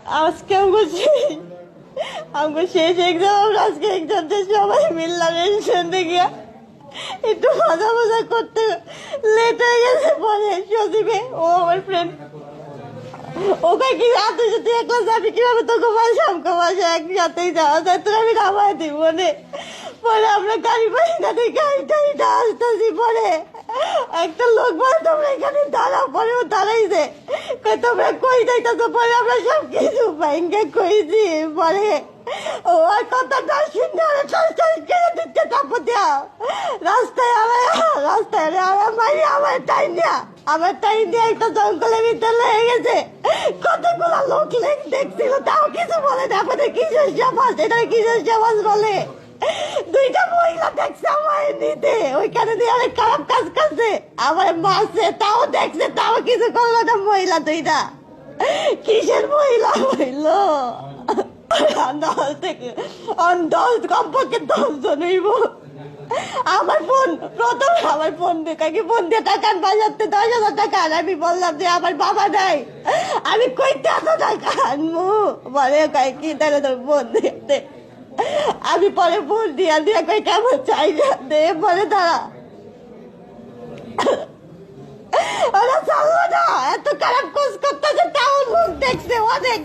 আজকে আমাকে শেষ এক্সাম, আমরা আজকে এক্সামটা সবাই মিললাম রেস্টুরেন্টে গিয়া একটু মজা মজা করতে লেট হয়ে গেছে। পরে সজীবে ও আমার ফ্রেন্ড ওকে কি তুই যদি একলা যাবি কিভাবে তোকে বাসামকে বাসা একসাথেই যাওয়া যায়, তোর আমি নামাই দিব নে। পরে আমরা গাড়ি পাই না, গাড়িটা আসতেছি। পরে একটা লোক বলে তোমরা এখানে দাঁড়াও, পরে ও দাঁড়াইছে, তোমরা কই যাইতেছো? পরে আমরা সব কিছু ভাইঙ্গে কইছি। পরে ও আর কথাটা শুনে কেড়ে দিচ্ছে। তারপর দেওয়া রাস্তায় আমার টাইম দেয়া, আমার টাইম দিয়ে একটা জঙ্গলের ভিতরে লেগে গেছে। কতগুলো লোক দেখছিল, তাও কিছু বলে না। আমাদের কিসের সমাজ, এটা কিসের সমাজ বলে? দুইটা মহিলা দেখছে আমার নিতে, ওইখানে দিয়ে অনেক খারাপ কাজ করছে, আমার মারছে, তাও দেখছে, তাও কিছু করলো না। মহিলা দুইটা কিসের মহিলা হইল? 10 কমপক্ষে 10 জন হইব। আমার ফোন দিয়ে টাকা বাজাতে 10,000 টাকা। আমি বললাম যে আমার বাবা নাই, আমি কইতে এত টাকা আনবো? বলে কি তাহলে তোর ফোন দিতে। আমি পরে ফোন দিয়া কই কেমন চাই না দে। বলে দাঁড়া ওরা চাললো না, এত খারাপ কোচ করতেছে, তাও লোক দেখছে অনেক।